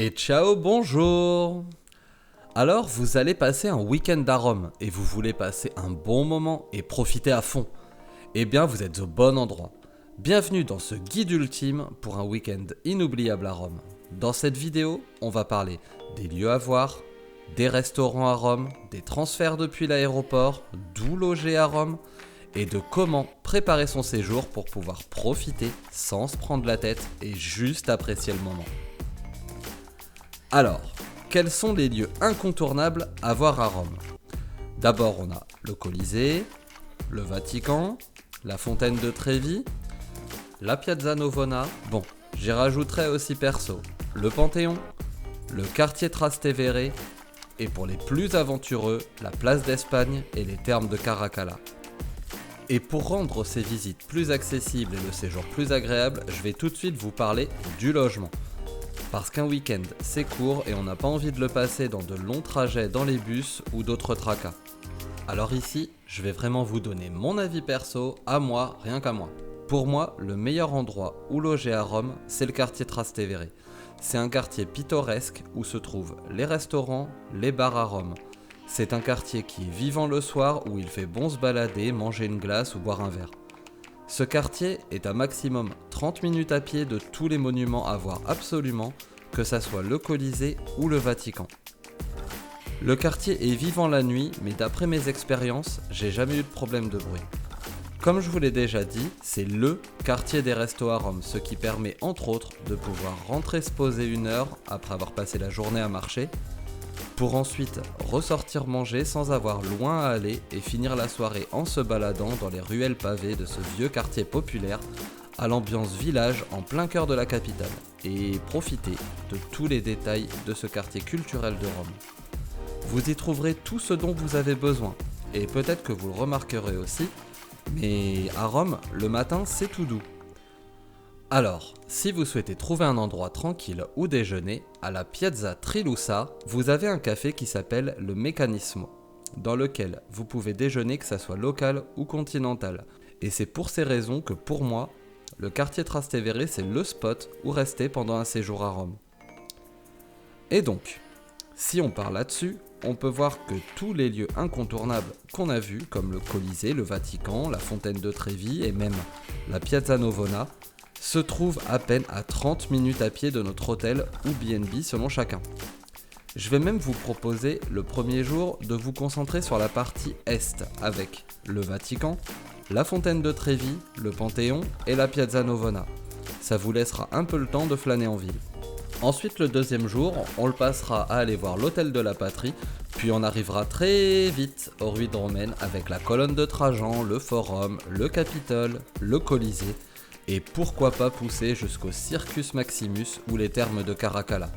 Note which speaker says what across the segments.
Speaker 1: Et ciao, bonjour. Alors, vous allez passer un week-end à Rome et vous voulez passer un bon moment et profiter à fond. Eh bien, vous êtes au bon endroit. Bienvenue dans ce guide ultime pour un week-end inoubliable à Rome. Dans cette vidéo, on va parler des lieux à voir, des restaurants à Rome, des transferts depuis l'aéroport, d'où loger à Rome et de comment préparer son séjour pour pouvoir profiter sans se prendre la tête et juste apprécier le moment. Alors, quels sont les lieux incontournables à voir à Rome ? D'abord, on a le Colisée, le Vatican, la Fontaine de Trévi, la Piazza Navona. Bon, j'y rajouterai aussi perso le Panthéon, le quartier Trastevere et pour les plus aventureux, la place d'Espagne et les thermes de Caracalla. Et pour rendre ces visites plus accessibles et le séjour plus agréable, je vais tout de suite vous parler du logement. Parce qu'un week-end, c'est court et on n'a pas envie de le passer dans de longs trajets dans les bus ou d'autres tracas. Alors ici, je vais vraiment vous donner mon avis perso, à moi, rien qu'à moi. Pour moi, le meilleur endroit où loger à Rome, c'est le quartier Trastevere. C'est un quartier pittoresque où se trouvent les restaurants, les bars à Rome. C'est un quartier qui est vivant le soir où il fait bon se balader, manger une glace ou boire un verre. Ce quartier est à maximum 30 minutes à pied de tous les monuments à voir absolument, que ça soit le Colisée ou le Vatican. Le quartier est vivant la nuit, mais d'après mes expériences, j'ai jamais eu de problème de bruit. Comme je vous l'ai déjà dit, c'est LE quartier des restos à Rome, ce qui permet entre autres de pouvoir rentrer se poser une heure après avoir passé la journée à marcher, pour ensuite ressortir manger sans avoir loin à aller et finir la soirée en se baladant dans les ruelles pavées de ce vieux quartier populaire à l'ambiance village en plein cœur de la capitale et profiter de tous les détails de ce quartier culturel de Rome. Vous y trouverez tout ce dont vous avez besoin et peut-être que vous le remarquerez aussi, mais à Rome, le matin c'est tout doux. Alors, si vous souhaitez trouver un endroit tranquille où déjeuner, à la Piazza Trilussa, vous avez un café qui s'appelle le Meccanismo, dans lequel vous pouvez déjeuner que ça soit local ou continental. Et c'est pour ces raisons que pour moi, le quartier Trastevere c'est le spot où rester pendant un séjour à Rome. Et donc, si on part là-dessus, on peut voir que tous les lieux incontournables qu'on a vus, comme le Colisée, le Vatican, la Fontaine de Trévi et même la Piazza Navona, se trouve à peine à 30 minutes à pied de notre hôtel ou BNB selon chacun. Je vais même vous proposer le premier jour de vous concentrer sur la partie est avec le Vatican, la Fontaine de Trévi, le Panthéon et la Piazza Navona. Ça vous laissera un peu le temps de flâner en ville. Ensuite le deuxième jour, on le passera à aller voir l'hôtel de la Patrie, puis on arrivera très vite aux ruines romaines avec la colonne de Trajan, le Forum, le Capitole, le Colisée, et pourquoi pas pousser jusqu'au Circus Maximus ou les thermes de Caracalla.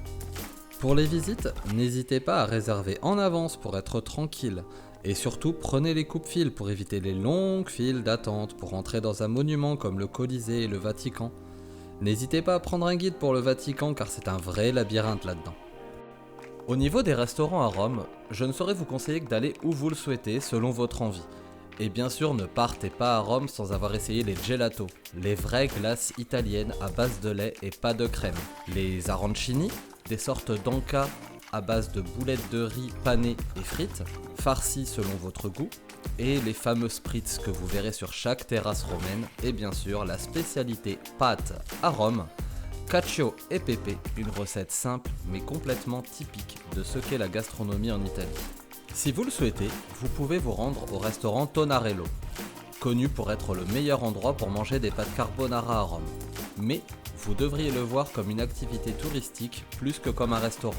Speaker 1: Pour les visites, n'hésitez pas à réserver en avance pour être tranquille. Et surtout, prenez les coupes-fils pour éviter les longues files d'attente pour entrer dans un monument comme le Colisée et le Vatican. N'hésitez pas à prendre un guide pour le Vatican car c'est un vrai labyrinthe là-dedans. Au niveau des restaurants à Rome, je ne saurais vous conseiller que d'aller où vous le souhaitez selon votre envie. Et bien sûr, ne partez pas à Rome sans avoir essayé les gelatos, les vraies glaces italiennes à base de lait et pas de crème. Les arancini, des sortes d'anca à base de boulettes de riz panées et frites, farcies selon votre goût, et les fameux spritz que vous verrez sur chaque terrasse romaine, et bien sûr la spécialité pâte à Rome, cacio e pepe, une recette simple mais complètement typique de ce qu'est la gastronomie en Italie. Si vous le souhaitez, vous pouvez vous rendre au restaurant Tonarello, connu pour être le meilleur endroit pour manger des pâtes carbonara à Rome. Mais vous devriez le voir comme une activité touristique plus que comme un restaurant.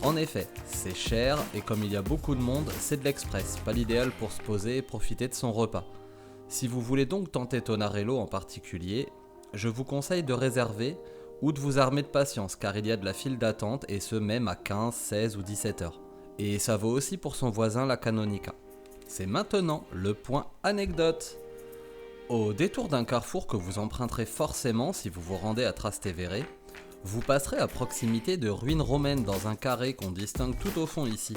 Speaker 1: En effet, c'est cher et comme il y a beaucoup de monde, c'est de l'express, pas l'idéal pour se poser et profiter de son repas. Si vous voulez donc tenter Tonarello en particulier, je vous conseille de réserver ou de vous armer de patience car il y a de la file d'attente et ce même à 15, 16 ou 17 heures. Et ça vaut aussi pour son voisin la Canonica. C'est maintenant le point anecdote. Au détour d'un carrefour que vous emprunterez forcément si vous vous rendez à Trastevere, vous passerez à proximité de ruines romaines dans un carré qu'on distingue tout au fond ici.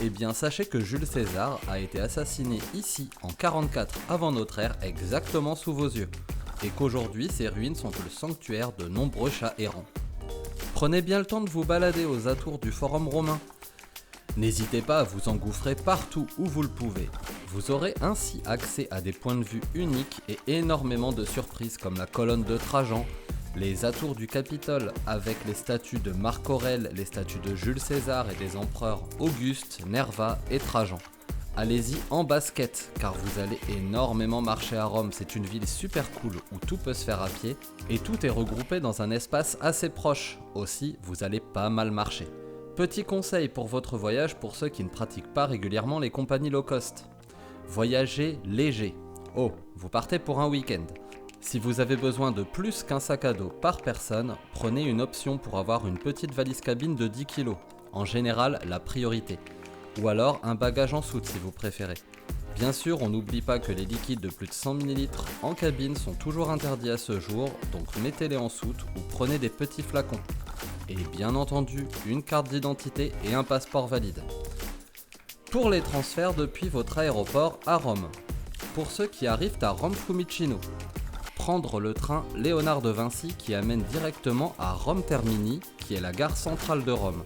Speaker 1: Eh bien sachez que Jules César a été assassiné ici en 44 avant notre ère exactement sous vos yeux, et qu'aujourd'hui ces ruines sont le sanctuaire de nombreux chats errants. Prenez bien le temps de vous balader aux atours du Forum romain. N'hésitez pas à vous engouffrer partout où vous le pouvez. Vous aurez ainsi accès à des points de vue uniques et énormément de surprises comme la colonne de Trajan, les atours du Capitole avec les statues de Marc Aurèle, les statues de Jules César et des empereurs Auguste, Nerva et Trajan. Allez-y en basket car vous allez énormément marcher à Rome, c'est une ville super cool où tout peut se faire à pied et tout est regroupé dans un espace assez proche, aussi vous allez pas mal marcher. Petit conseil pour votre voyage pour ceux qui ne pratiquent pas régulièrement les compagnies low cost. Voyagez léger. Oh, vous partez pour un week-end. Si vous avez besoin de plus qu'un sac à dos par personne, prenez une option pour avoir une petite valise cabine de 10 kg. En général, la priorité. Ou alors un bagage en soute si vous préférez. Bien sûr, on n'oublie pas que les liquides de plus de 100 ml en cabine sont toujours interdits à ce jour, donc mettez-les en soute ou prenez des petits flacons. Et bien entendu, une carte d'identité et un passeport valide. Pour les transferts depuis votre aéroport à Rome. Pour ceux qui arrivent à Rome Fiumicino, prendre le train Léonard de Vinci qui amène directement à Rome Termini, qui est la gare centrale de Rome.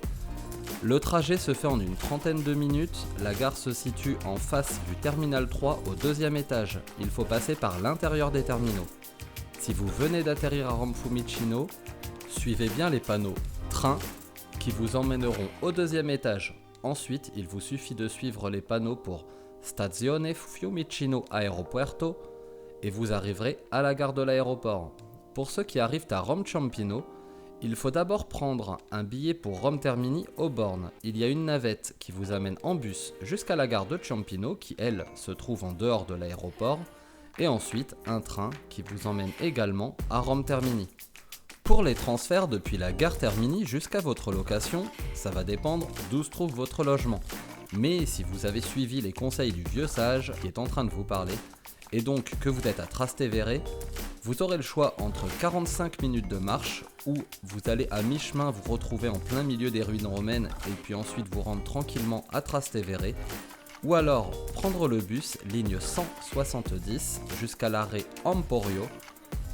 Speaker 1: Le trajet se fait en une trentaine de minutes, la gare se situe en face du terminal 3 au deuxième étage, il faut passer par l'intérieur des terminaux. Si vous venez d'atterrir à Rome Fiumicino, suivez bien les panneaux train qui vous emmèneront au deuxième étage. Ensuite, il vous suffit de suivre les panneaux pour Stazione Fiumicino Aeropuerto et vous arriverez à la gare de l'aéroport. Pour ceux qui arrivent à Rome Ciampino, il faut d'abord prendre un billet pour Rome Termini aux bornes. Il y a une navette qui vous amène en bus jusqu'à la gare de Ciampino qui, elle, se trouve en dehors de l'aéroport, et ensuite un train qui vous emmène également à Rome Termini. Pour les transferts depuis la gare Termini jusqu'à votre location, ça va dépendre d'où se trouve votre logement. Mais si vous avez suivi les conseils du vieux sage qui est en train de vous parler, et donc que vous êtes à Trastevere, vous aurez le choix entre 45 minutes de marche où vous allez à mi-chemin vous retrouver en plein milieu des ruines romaines et puis ensuite vous rendre tranquillement à Trastevere, ou alors prendre le bus ligne 170 jusqu'à l'arrêt Emporio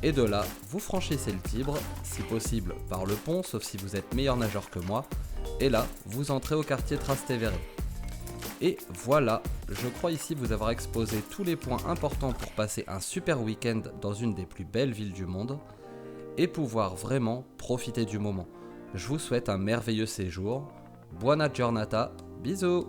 Speaker 1: et de là vous franchissez le Tibre, si possible par le pont sauf si vous êtes meilleur nageur que moi, et là vous entrez au quartier Trastevere. Et voilà, je crois ici vous avoir exposé tous les points importants pour passer un super week-end dans une des plus belles villes du monde et pouvoir vraiment profiter du moment. Je vous souhaite un merveilleux séjour. Buona giornata, bisous!